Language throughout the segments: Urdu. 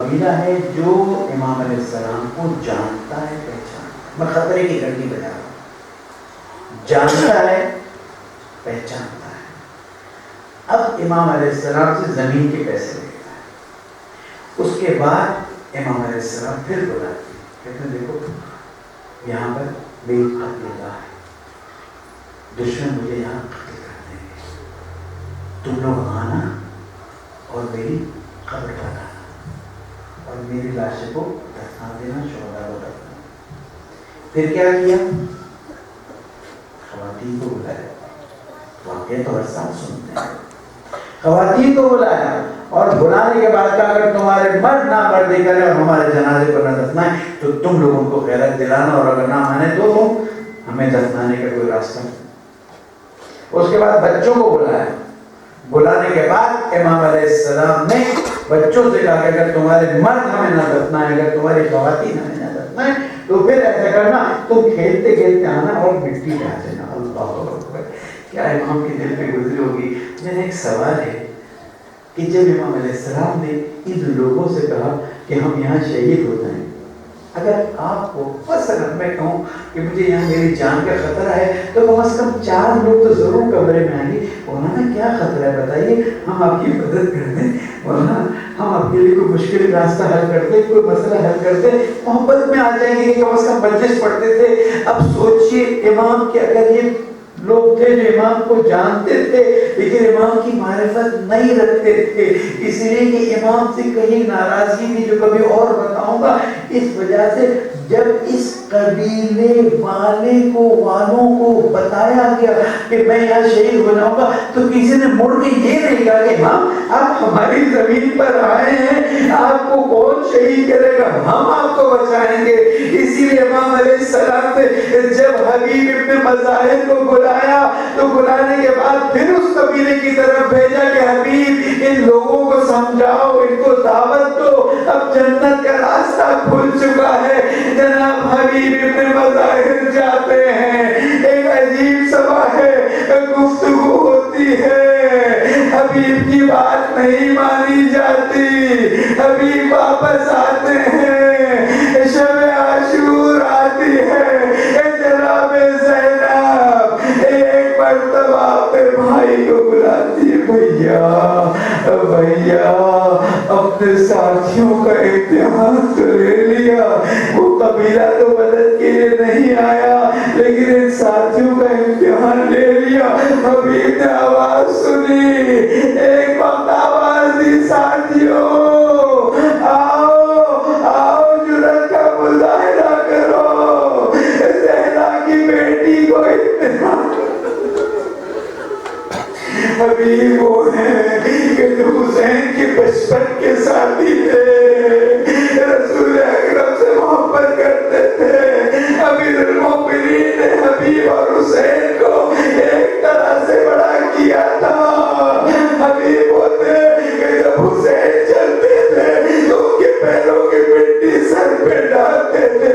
قبیلہ ہے جو امام علیہ السلام کو جانتا ہے، پہچانتا ہے. میں خطرے کی گھڑی بجا رہا ہوں. جانتا ہے، پہچانتا ہے. اب امام علیہ السلام سے زمین کے پیسے لیتا ہے. اس کے بعد امام علیہ السلام پھر بلاتے ہیں، کہتے ہیں دیکھو یہاں پر میری قتل گاہ ہے، دشمن مجھے یہاں قتل کر دیں گے، تم لوگ آنا اور میری قبر لگانا اور میری لاش کو دفنا دینا، شہداء کو دفنا. پھر کیا کیا؟ خواتین کو بلایا. واقعہ تو ہر سال سنتے ہیں. خواتین کو بلایا اور بلانے کے بعد کہا اگر تمہارے مرد نہ مردی کرے اور ہمارے جنازے پر نہ دفنائے تو تم لوگوں کو خیرات دلانا، اور اگر نہ مانے تو ہمیں دفنانے کا کوئی راستہ نہیں. اس کے بعد بچوں کو بلایا. بلانے کے بعد امام علیہ السلام نے بچوں سے کہا کہ اگر تمہارے مرد ہمیں نہ دفنائیں، اگر تمہاری خواتین ہمیں نہ دفنائیں تو پھر ایسا کرنا تم کھیلتے کھیلتے آنا اور مٹی ڈال دینا. اللہ اکبر! کیا امام کے دل پہ گزری ہوگی. میرا ایک سوال ہے کہ جب امام علیہ السلام نے ان لوگوں سے کہا کہ ہم یہاں شہید ہو جائیں، اگر آپ کو مثلاً میں کہوں کہ مجھے یہاں میری جان کا خطرہ ہے تو کم از کم 4 لوگ تو ضرور کمرے میں آئیں گے. مولانا کیا خطرہ ہے بتائیے، ہم آپ کی مدد کر دیں، مولانا ہم آپ کے لیے کوئی مشکل راستہ حل کر دیں، کوئی مسئلہ حل کر دیں. محبت میں آ جائیں گے کہ کم از کم مجلس پڑھتے تھے. اب سوچئے امام کے اگر یہ لوگ تھے جو امام کو جانتے تھے لیکن امام کی معرفت نہیں رکھتے تھے، اس لیے کہ امام سے کہیں ناراضگی تھی جو کبھی اور بتاؤں گا. اس وجہ سے جب اس قبیلے والوں کو بتایا گیا کہ میں یہاں شہید ہو جاؤں گا تو کسی نے مڑ کے یہ نہیں کہا کہ ہم آپ ہماری زمین پر آئے ہیں، آپ کو کون شہید کرے گا، ہم آپ کو بچائیں گے. اسی لیے امام علیہ السلام نے جب حبیب ابن مظاہر کو بلایا تو بلانے کے بعد پھر اس قبیلے کی طرف بھیجا کہ حبیب ان لوگوں کو سمجھاؤ، ان کو دعوت دو، اب جنت کا راستہ کھل چکا ہے. جناب حبیب ابن مظاہر جاتے ہیں، ایک عجیب سبا ہے، گفتگو ہوتی ہے، حبیب کی بات نہیں مانی جاتی. حبیب واپس آتے ہیں، شب عاشور آتی ہے. جناب زینب ایک مرتبہ اپنے بھائی کو بلاتی ہے، بھیا اپنے ساتھیوں کا امتحان تو لے لیا. وہ قبیلہ تو مدد کے لیے نہیں آیا لیکن ان ساتھیوں کا امتحان لے لیا. حبیب نے آواز سنی، ایک وقت آواز دی، ساتھیوں آؤ جرأت کا مظاہرہ کرو، زہرا کی بیٹی کو امتحان. حبیب وہ ہیں کہ جو حسین کے بچپن کے ساتھی تھے، رسول اکرم سے محبت کرتے تھے. امیر المومنین نے حبیب اور حسین کو ایک طرح سے بڑا کیا تھا. حبیب ہوتے کہ جب حسین چلتے تھے تو ان کے پیروں کی مٹی سر پہ ڈالتے تھے.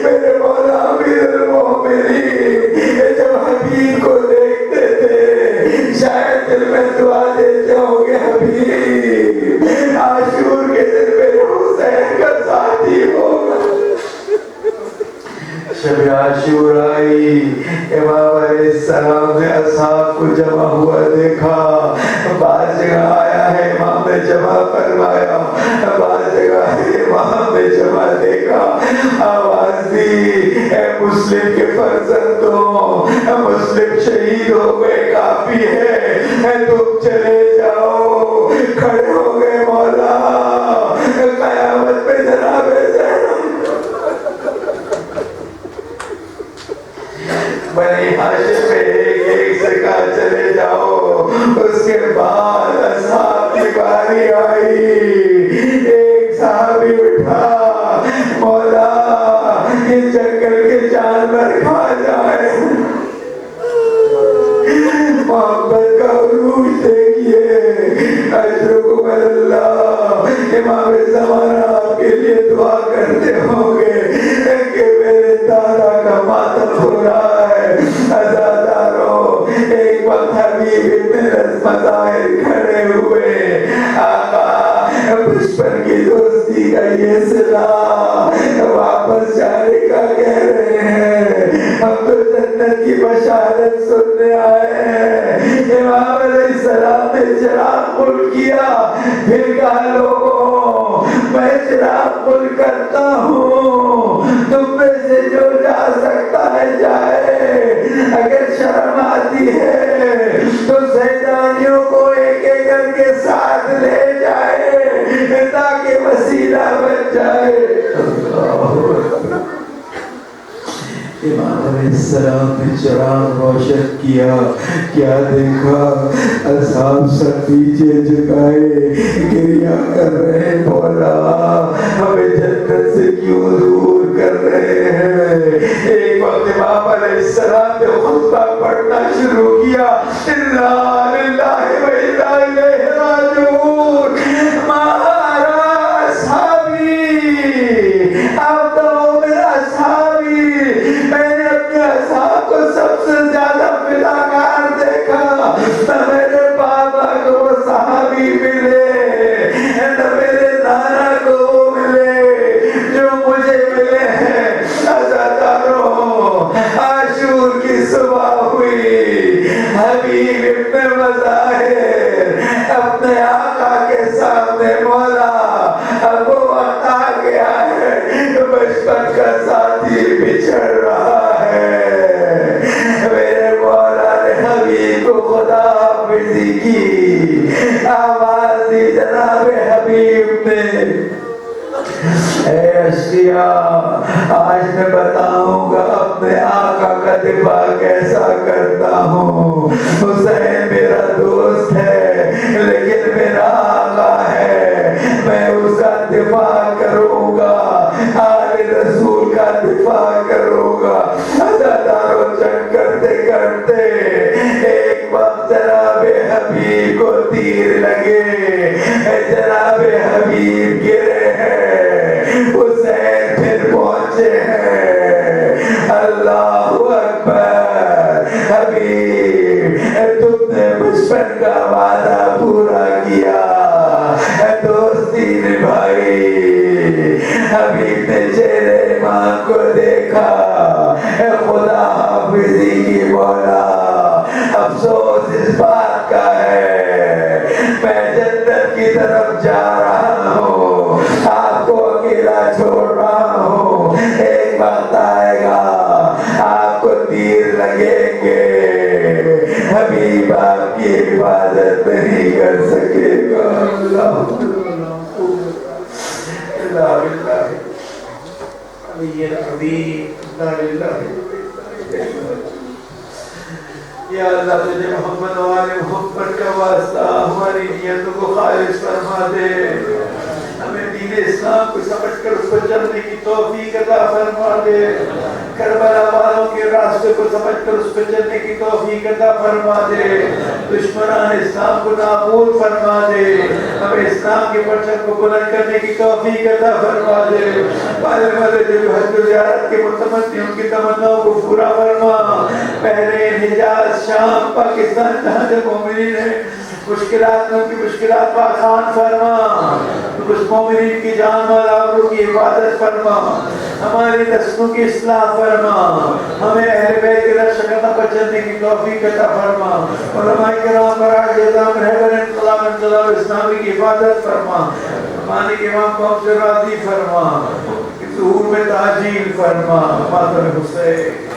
میرے مولا امیر المومنین جب حبیب کو دیکھتے تھے شاید دل میں دعا دیتے ہوں گے، حبیب عاشور کے دن میرے حسین کا ساتھی ہوگا. شب عاشور آئی، امام علیہ السلام نے اصحاب کو جمع ہوا دیکھا. بعض جگہ آیا ہے امام نے جمع فرمایا، بعض جگہ امام نے جمع دیکھا. آواز دی، اے مسلم کے فرزندوں، مسلم شہید ہو گئے، کافی ہے، تم چلے جاؤ. کھڑے ہو گئے مولا. قیامت میں جناب بنی ہاشم میں ایک سے کہا چلے جاؤ. اس کے بعد اصحاب کی باری آئی. ایک صحابی اٹھا، مولا یہ جنگل کے جانور کھا جائے. محبت کا عروج دیکھیے. اشرکم اللہ. امام زمانہ آپ کے لیے دعا کرتے ہوں گے کہ میرے دادا کا ماتم ہو رہا ہے. عزاداروں، ایک وقت حبیب ابن مظاہر کھڑے ہوئے. آقا بچپن کی دوستی کا یہ صدا واپس جانے کا کہہ رہے ہیں. ہم تو جنت کی بشارت سننے آئے ہیں. امام علیہ السلام نے چراغ قل کیا, پھر کہا لوگوں میں چراغ قل کرتا ہوں, تم میں سے جو جا سکتا ہے جائے. اگر شرم آتی ہے تو زیدانیوں کو ایک ایک کر کے ساتھ لے جائے تاکہ وسیلہ بن جائے. امام علیہ السلام نے چراغ روشن کیا, کیا دیکھا؟ اصحاب سب پیچھے جھکائے گریہ کر رہے, مولا ہمیں جنت سے کیوں دور کر رہے ہیں. ایک وقت امام علیہ السلام نے خطبہ پڑھنا شروع کیا, انا للہ و انا الیہ راجعون. مہارا اصحابی, اب تو میرا اصحابی, میں نے اپنے اصحاب کو سب سے زیادہ فداکار دیکھا. نہ میرے بابا کو وہ صحابی ملے, نہ میرے نانا کو وہ ملے جو مجھے ملے ہیں. عزاداروں, عاشور کی صبح ہوئی, حبیب ابن مظاہر اپنے آقا کے سامنے مولا اب وہ وقت آ گیا ہے, بچپن کا ساتھی بچھڑ رہا ہے. میرے مولا نے حبیب کو خدا حافظی کی آواز دی. جناب حبیب نے, اے اشقیاء آج میں بتاؤں گا اپنے آقا کا دفاع کیسا کرتا ہوں. حسین میرا دوست ہے لیکن میرا آقا ہے, میں اس کا دفاع کروں گا, آل رسول کا دفاع کروں گا. عزاداروں جنگ کرتے کرتے ایک وقت جناب حبیب کو تیر لگے, جناب حبیب گرے ہیں, حسین پھر پہنچے ہیں. اللہ اکبر. حبیب تم نے بچپن کا وعدہ پورا کیا, دوستی نبھائی. حبیب نے چہرے امام کو دیکھا, خدا حافظی کی مولا افسوس اس بات کا ہے میں جنت کی طرف جا رہا ہوں, آپ کو اکیلا چھوڑ رہا ہوں. ایک وقت آئے گا آپ کو تیر لگیں گے, حبیب آپ کی حفاظت نہیں کر سکے گا. یا اللہ تجھے محمد و آل محمد کا واسطہ ہماری نیتوں کو خالص فرما دے. ہمیں دین اسلام کو سمجھ کر اس کو چلنے کی توفیق عطا فرما دے. کربلا والوں کے راستے کو سمجھ کر اس پہ چلنے کی توفیق عطا فرما دے. دشمنان اسلام کو نابود فرما دے. ہمیں اسلام کے پرچم کو بلند کرنے کی توفیق عطا فرما دے. والے والے جو حج و زیارت کے متمنی ان کی تمناؤں کو پورا فرما. بحرین, حجاز, شام, پاکستان جہاں سے مومنین ہیں مشکلات میں ان کی مشکلات پر آسان فرما. کچھ مومنین کی جان مال آبرو کی حفاظت فرما. ہماری نسلوں کی اصلاح فرما. ہمیں اہل بیت کے نقش قدم پر چلنے کی توفیق عطا فرما. علماء کرام برائے جزام رہبر انقلاب انقلاب اسلامی کی حفاظت فرما. ہمارے امام کو ہم سے راضی فرما. ظہور میں تعجیل فرما. مادر حسین